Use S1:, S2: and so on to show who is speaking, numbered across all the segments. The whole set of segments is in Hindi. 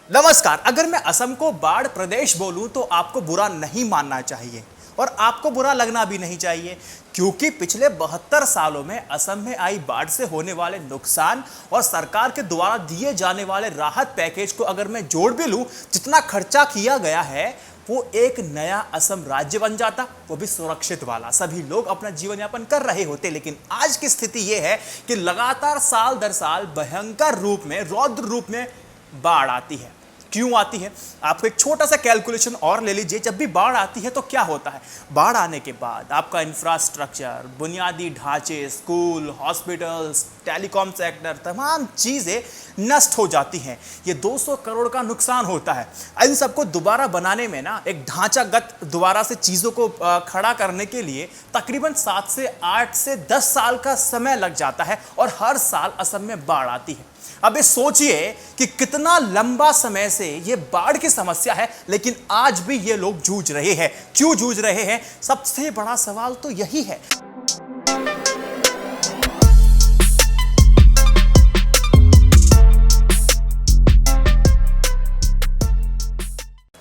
S1: नमस्कार। अगर मैं असम को बाढ़ प्रदेश बोलूं तो आपको बुरा नहीं मानना चाहिए और आपको बुरा लगना भी नहीं चाहिए, क्योंकि पिछले 72 सालों में असम में आई बाढ़ से होने वाले नुकसान और सरकार के द्वारा दिए जाने वाले राहत पैकेज को अगर मैं जोड़ भी लूं, जितना खर्चा किया गया है वो एक नया असम राज्य बन जाता, वो भी सुरक्षित वाला। सभी लोग अपना जीवन यापन कर रहे होते। लेकिन आज की स्थिति यह है कि लगातार साल दर साल भयंकर रूप में, रौद्र रूप में बाढ़ आती है। क्यों आती है? आपको एक छोटा सा कैलकुलेशन और ले लीजिए। जब भी बाढ़ आती है तो क्या होता है? बाढ़ आने के बाद आपका इंफ्रास्ट्रक्चर, बुनियादी ढांचे, स्कूल, हॉस्पिटल्स, टेलीकॉम सेक्टर, तमाम चीजें नष्ट हो जाती हैं। ये 200 करोड़ का नुकसान होता है। इन सबको दोबारा बनाने में ना, एक ढांचागत दोबारा से चीजों को खड़ा करने के लिए तकरीबन 7 से 8 से 10 साल का समय लग जाता है और हर साल असम में बाढ़ आती है। अब ये सोचिए कि कितना लंबा समय से ये बाढ़ की समस्या है, लेकिन आज भी ये लोग जूझ रहे हैं। क्यों जूझ रहे हैं? सबसे बड़ा सवाल तो यही है।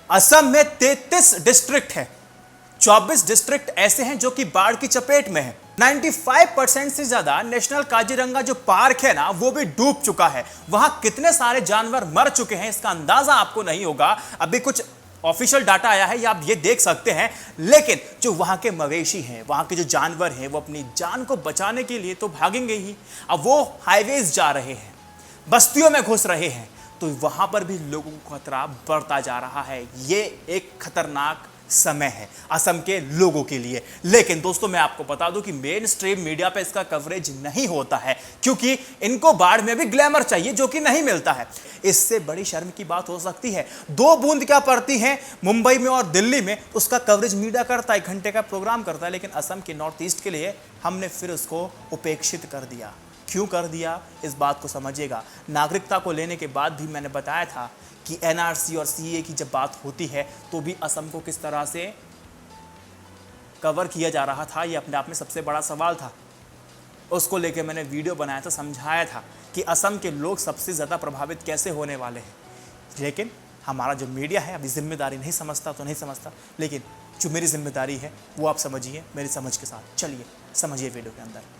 S1: असम में 33 डिस्ट्रिक्ट है। 24 डिस्ट्रिक्ट ऐसे हैं जो कि बाढ़ की चपेट में है। 95% से ज्यादा नेशनल काजीरंगा जो पार्क है ना, वो भी डूब चुका है। वहां कितने सारे जानवर मर चुके हैं इसका अंदाजा आपको नहीं होगा। अभी कुछ ऑफिशियल डाटा आया है, या आप ये देख सकते हैं। लेकिन जो वहां के मवेशी हैं, वहां के जो जानवर हैं, वो अपनी जान को बचाने के लिए तो भागेंगे ही। अब वो हाईवेज जा रहे हैं, बस्तियों में घुस रहे हैं, तो वहां पर भी लोगों को खतरा बढ़ता जा रहा है। ये एक खतरनाक समय है असम के लोगों के लिए। लेकिन दोस्तों, मैं आपको बता दूं कि मेन स्ट्रीम मीडिया पे इसका कवरेज नहीं होता है, क्योंकि इनको बाढ़ में भी ग्लैमर चाहिए, जो कि नहीं मिलता है। इससे बड़ी शर्म की बात हो सकती है, 2 बूंद क्या पड़ती हैं मुंबई में और दिल्ली में, उसका कवरेज मीडिया करता है, 1 घंटे का प्रोग्राम करता है। लेकिन असम के नॉर्थ ईस्ट के लिए हमने फिर उसको उपेक्षित कर दिया। क्यों कर दिया, इस बात को समझिएगा। नागरिकता को लेने के बाद भी मैंने बताया था कि एनआरसी और सीए की जब बात होती है तो भी असम को किस तरह से कवर किया जा रहा था, ये अपने आप में सबसे बड़ा सवाल था। उसको लेकर मैंने वीडियो बनाया था, समझाया था कि असम के लोग सबसे ज़्यादा प्रभावित कैसे होने वाले हैं। लेकिन हमारा जो मीडिया है अभी जिम्मेदारी नहीं समझता तो नहीं समझता, लेकिन जो मेरी जिम्मेदारी है वो आप समझिए मेरी समझ के साथ। चलिए समझिए वीडियो के अंदर।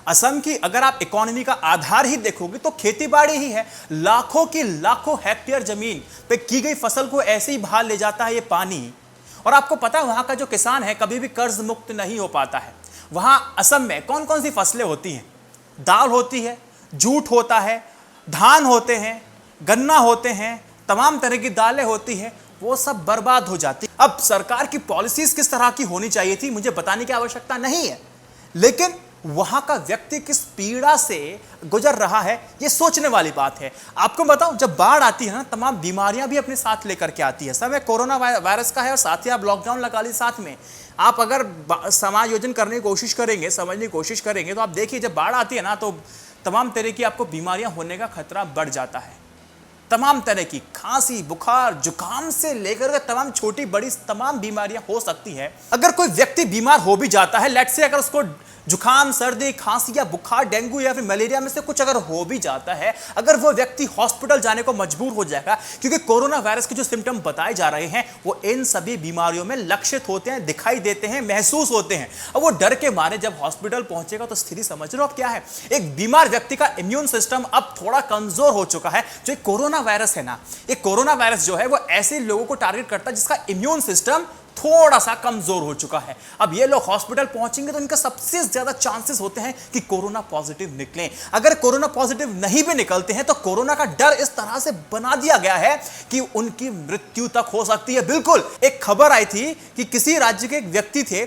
S1: असम की अगर आप इकोनॉमी का आधार ही देखोगे तो खेतीबाड़ी ही है। लाखों की लाखों हेक्टेयर जमीन पे की गई फसल को ऐसे ही बहा ले जाता है ये पानी। और आपको पता है वहां का जो किसान है कभी भी कर्ज मुक्त नहीं हो पाता है। वहां असम में कौन कौन सी फसलें होती हैं? दाल होती है, जूट होता है, धान होते हैं, गन्ना होते हैं, तमाम तरह की दालें होती हैं। वो सब बर्बाद हो जाती। अब सरकार की पॉलिसीज किस तरह की होनी चाहिए थी मुझे बताने की आवश्यकता नहीं है, लेकिन वहां का व्यक्ति किस पीड़ा से गुजर रहा है ये सोचने वाली बात है। आपको बताऊं, जब बाढ़ आती है ना, तमाम बीमारियां भी अपने साथ लेकर के आती है। समय कोरोना वायरस का है और साथ ही आप लॉकडाउन लगा ली साथ में। आप अगर समायोजन करने की कोशिश करेंगे, समझने की कोशिश करेंगे, तो आप देखिए जब बाढ़ आती है ना तो तमाम तरह की आपको बीमारियां होने का खतरा बढ़ जाता है। तमाम तरह की खांसी, बुखार, जुकाम से लेकर के तमाम छोटी बड़ी तमाम बीमारियां हो सकती है। अगर कोई व्यक्ति बीमार हो भी जाता है, लेट्स से अगर उसको जुकाम, सर्दी, खांसी या बुखार, डेंगू या फिर मलेरिया में से कुछ अगर हो भी जाता है, अगर वो व्यक्ति हॉस्पिटल जाने को मजबूर हो जाएगा, क्योंकि कोरोना वायरस के जो सिम्टम बताए जा रहे हैं वो इन सभी बीमारियों में लक्षित होते हैं, दिखाई देते हैं, महसूस होते हैं। अब वो डर के मारे जब हॉस्पिटल पहुंचेगा तो स्थिति समझ लो अब क्या है। एक बीमार व्यक्ति का इम्यून सिस्टम अब थोड़ा कमजोर हो चुका है। जो कोरोना वायरस है ना, ये कोरोना वायरस जो है वो ऐसे लोगों को टारगेट करता है जिसका इम्यून सिस्टम थोड़ा सा कमजोर हो चुका है। अब ये लोग हॉस्पिटल पहुंचेंगे तो इनका सबसे ज्यादा चांसेस होते हैं कि कोरोना पॉजिटिव निकलें। अगर कोरोना पॉजिटिव नहीं भी निकलते हैं तो कोरोना का डर इस तरह से बना दिया गया है कि उनकी मृत्यु तक हो सकती है। बिल्कुल, एक खबर आई थी कि किसी राज्य के एक व्यक्ति थे,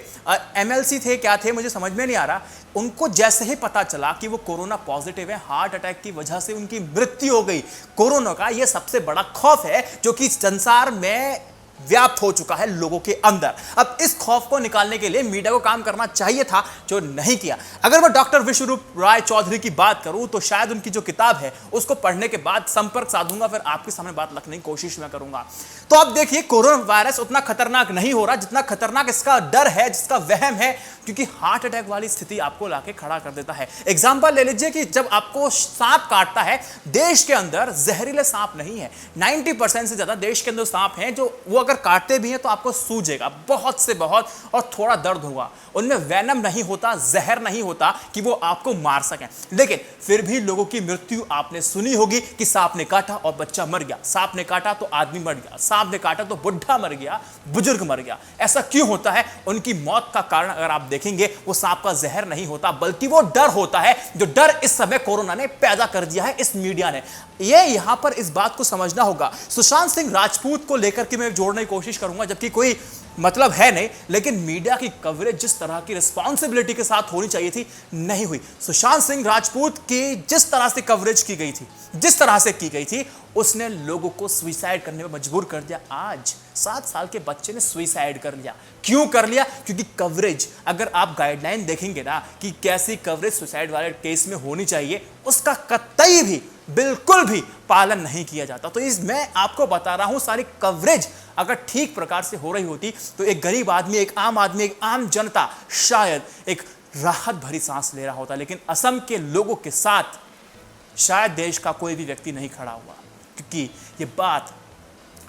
S1: एमएलसी थे, क्या थे मुझे समझ में नहीं आ रहा, उनको जैसे ही पता चला कि वो कोरोना पॉजिटिव है, हार्ट अटैक की वजह से उनकी मृत्यु हो गई। कोरोना का यह सबसे बड़ा खौफ है जो कि संसार में व्याप्त हो चुका है लोगों के अंदर। अब इस खौफ को निकालने के लिए मीडिया को काम करना चाहिए था, जो नहीं किया। अगर मैं डॉक्टर विश्वरूप राय चौधरी की बात करूं तो शायद उनकी जो किताब है उसको पढ़ने के बाद संपर्क साधूंगा, फिर आपके सामने बात रखने की कोशिश मैं करूंगा। तो अब देखिए, कोरोना वायरस उतना खतरनाक नहीं हो रहा जितना खतरनाक इसका डर है, जिसका वहम है क्योंकि हार्ट अटैक वाली स्थिति आपको लाके खड़ा कर देता है। एग्जाम्पल ले लीजिए कि जब आपको सांप काटता है, देश के अंदर जहरीले सांप नहीं है, 90% से ज्यादा देश के अंदर सांप हैं जो वो अगर काटते भी हैं तो आपको सूजेगा बहुत से बहुत और थोड़ा दर्द होगा। उनमें वेनम नहीं होता, जहर नहीं होता कि वो आपको मार सकें, लेकिन फिर भी लोगों की मृत्यु आपने सुनी होगी कि सांप ने काटा और बच्चा मर गया, सांप ने काटा तो आदमी मर गया, सांप ने काटा तो बुढ़ा मर गया, बुजुर्ग मर गया। ऐसा क्यों होता है? उनकी मौत का कारण अगर आप देखेंगे वो सांप का जहर नहीं होता, बल्कि वो डर होता है, जो डर इस समय कोरोना ने पैदा कर दिया है, इस मीडिया ने। ये यहां पर इस बात को समझना होगा। सुशांत सिंह राजपूत को लेकर के मैं जोड़ने की कोशिश करूंगा, जबकि कोई मतलब है नहीं, लेकिन मीडिया की कवरेज जिस तरह की रिस्पॉन्सिबिलिटी के साथ होनी चाहिए थी, नहीं हुई। सुशांत सिंह राजपूत की जिस तरह से कवरेज की गई थी, जिस तरह से की गई थी, उसने लोगों को सुसाइड करने में मजबूर कर दिया। आज 7 साल के बच्चे ने सुसाइड कर लिया। क्यों कर लिया? क्योंकि कवरेज, अगर आप गाइडलाइन देखेंगे ना कि कैसी कवरेज सुसाइड वाले केस में होनी चाहिए, उसका कतई भी बिल्कुल भी पालन नहीं किया जाता। तो इस मैं आपको बता रहा हूं, सारी कवरेज अगर ठीक प्रकार से हो रही होती तो एक गरीब आदमी, एक आम आदमी, एक आम जनता शायद एक राहत भरी सांस ले रहा होता। लेकिन असम के लोगों के साथ शायद देश का कोई भी व्यक्ति नहीं खड़ा हुआ, क्योंकि ये बात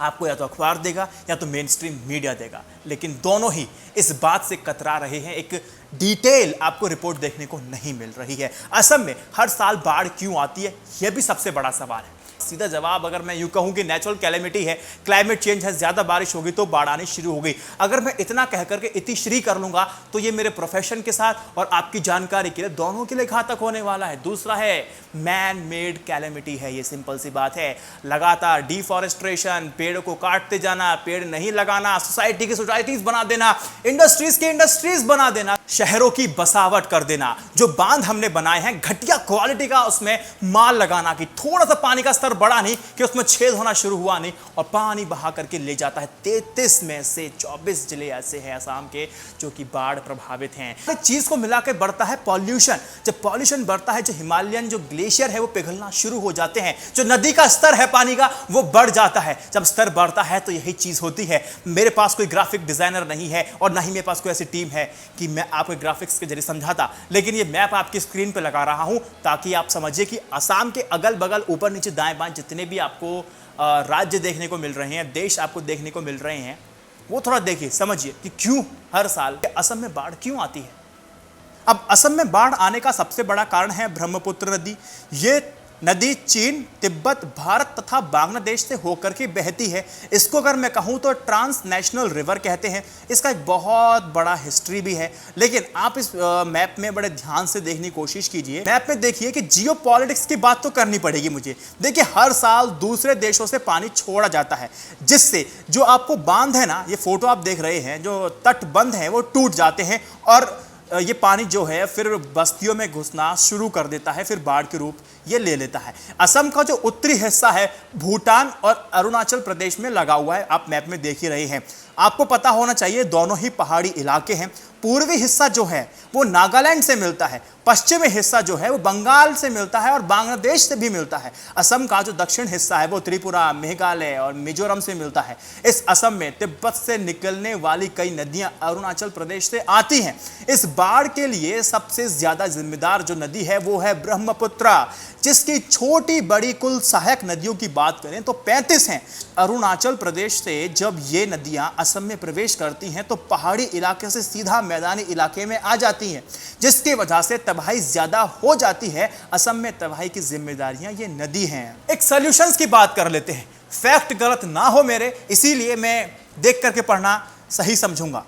S1: आपको या तो अखबार देगा या तो मेन स्ट्रीम मीडिया देगा, लेकिन दोनों ही इस बात से कतरा रहे हैं। एक डिटेल आपको रिपोर्ट देखने को नहीं मिल रही है। असम में हर साल बाढ़ क्यों आती है, यह भी सबसे बड़ा सवाल है। सीधा जवाब अगर मैं यूं कहूं कि नेचुरल कैलेमिटी है, क्लाइमेट चेंज है, ज्यादा बारिश होगी तो बाढ़ आनी शुरू हो गई। अगर मैं इतना कह करके इतिश्री कर लूंगा तो ये मेरे प्रोफेशन के साथ और आपकी जानकारी के लिए दोनों के लिए घातक होने वाला है। दूसरा है मैन मेड कैलेमिटी है, ये सिंपल सी बात है। लगातार डिफॉरेस्ट्रेशन, पेड़ों को काटते जाना, पेड़ नहीं लगाना, सोसाइटी की सोसाइटीज बना देना, इंडस्ट्रीज की इंडस्ट्रीज बना देना, शहरों की बसावट कर देना, जो बांध हमने बनाए हैं घटिया क्वालिटी का उसमें माल लगाना कि थोड़ा सा पानी का स्तर बढ़ा नहीं कि उसमें छेद होना शुरू हुआ नहीं और पानी बहा करके ले जाता है। 33 में से 24 जिले ऐसे हैं असम के जो कि बाढ़ प्रभावित हैं। हर चीज को मिलाकर बढ़ता है पॉल्यूशन। जब पॉल्यूशन बढ़ता है, जो हिमालयन जो ग्लेशियर है वो पिघलना शुरू हो जाते हैं, जो नदी का स्तर है पानी का वो बढ़ जाता है। जब स्तर बढ़ता है तो यही चीज होती है। मेरे पास कोई ग्राफिक डिजाइनर नहीं है और ना ही मेरे पास कोई ऐसी टीम है कि मैं आपको ग्राफिक्स के जरिए समझाता, लेकिन ये मैप आपकी स्क्रीन पे लगा रहा हूं ताकि आप समझिए कि असम के अगल बगल, ऊपर नीचे, दाएं बाएं जितने भी आपको राज्य देखने को मिल रहे हैं, देश आपको देखने को मिल रहे हैं, वो थोड़ा देखिए, समझिए कि क्यों हर साल असम में बाढ़ क्यों आती है। अब असम में बाढ़ आने का सबसे बड़ा कारण है ब्रह्मपुत्र नदी। ये नदी चीन, तिब्बत, भारत तथा बांग्लादेश से होकर के बहती है। इसको अगर मैं कहूं तो ट्रांसनेशनल रिवर कहते हैं। इसका एक बहुत बड़ा हिस्ट्री भी है, लेकिन आप इस मैप में बड़े ध्यान से देखने की कोशिश कीजिए। मैप में देखिए कि जियोपॉलिटिक्स की बात तो करनी पड़ेगी मुझे। देखिए, हर साल दूसरे देशों से पानी छोड़ा जाता है, जिससे जो आपको बांध है ना, ये फोटो आप देख रहे हैं, जो तटबंध है वो टूट जाते हैं और ये पानी जो है फिर बस्तियों में घुसना शुरू कर देता है, फिर बाढ़ के रूप ये ले लेता है। असम का जो उत्तरी हिस्सा है भूटान और अरुणाचल प्रदेश में लगा हुआ है, आप मैप में देख ही रहे हैं। आपको पता होना चाहिए दोनों ही पहाड़ी इलाके हैं। पूर्वी हिस्सा जो है वो नागालैंड से मिलता है, पश्चिमी हिस्सा जो है वो बंगाल से मिलता है और बांग्लादेश से भी मिलता है। असम का जो दक्षिण हिस्सा है वो त्रिपुरा, मेघालय और मिजोरम से मिलता है। इस असम में तिब्बत से निकलने वाली कई नदियां अरुणाचल प्रदेश से आती हैं। इस बाढ़ के लिए सबसे ज्यादा जिम्मेदार जो नदी है वो है ब्रह्मपुत्र, जिसकी छोटी बड़ी कुल सहायक नदियों की बात करें तो 35 हैं। अरुणाचल प्रदेश से जब ये नदियां असम में प्रवेश करती हैं तो पहाड़ी इलाके से सीधा मैदानी इलाके में आ जाती हैं, जिसकी वजह से तबाही ज्यादा हो जाती है। असम में तबाही की जिम्मेदारियां ये नदी हैं। एक सॉल्यूशंस की बात कर लेते हैं। फैक्ट गलत ना हो मेरे, इसीलिए मैं देख करके पढ़ना सही समझूंगा।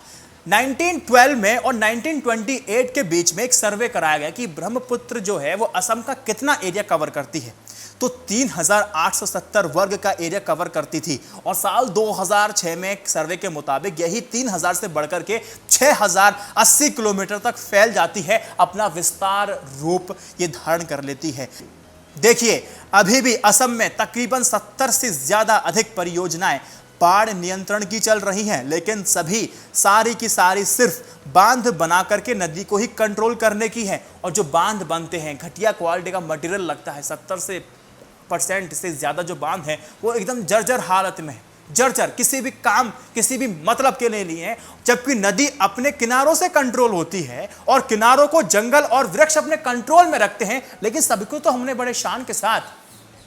S1: 1912 में और 1928 के बीच में एक सर्वे कराया गया कि ब्रह्मपुत्र जो है वो असम का कितना एरिया कवर करती है, तो 3870 वर्ग का एरिया कवर करती थी। और साल 2006 में एक सर्वे के मुताबिक यही 3000 से बढ़कर के 6080 किलोमीटर तक फैल जाती है, अपना विस्तार रूप ये धारण कर लेती है। देखिए, अभी भी असम में तकरीबन 70 से ज्यादा अधिक परियोजनाएं बाढ़ नियंत्रण की चल रही हैं, लेकिन सभी सारी की सारी सिर्फ बांध बना करके नदी को ही कंट्रोल करने की है। और जो बांध बनते हैं घटिया क्वालिटी का मटेरियल लगता है, 70% से ज्यादा जो बांध है वो एकदम जर्जर हालत में है। जर्जर, किसी भी काम, किसी भी मतलब के लिए हैं, जबकि नदी अपने किनारों से कंट्रोल होती है और किनारों को जंगल और वृक्ष अपने कंट्रोल में रखते हैं, लेकिन सभी को तो हमने बड़े शान के साथ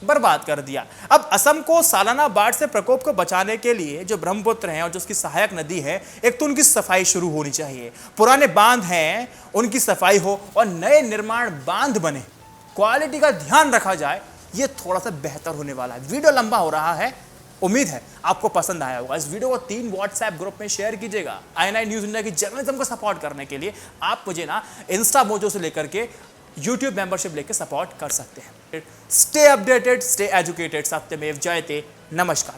S1: बर्बाद कर दिया। अब असम को सालाना बाढ़ से प्रकोप को बचाने के लिए जो ब्रह्मपुत्र है और जो उसकी सहायक नदी है, एक तो उनकी सफाई शुरू होनी चाहिए, पुराने बांध हैं उनकी सफाई हो और नए निर्माण बांध बने, क्वालिटी का ध्यान रखा जाए, ये थोड़ा सा बेहतर होने वाला है। वीडियो लंबा हो रहा है, उम्मीद है आपको पसंद आया होगा। इस वीडियो को 3 व्हाट्सएप ग्रुप में शेयर कीजिएगा। INI न्यूज़ इंडिया की जर्नलिज्म को सपोर्ट करने के लिए आप मुझे ना इंस्टा मोजो से लेकर के YouTube मेंबरशिप लेकर सपोर्ट कर सकते हैं। स्टे अपडेटेड, स्टे एजुकेटेड, सत्यमेव जयते। नमस्कार।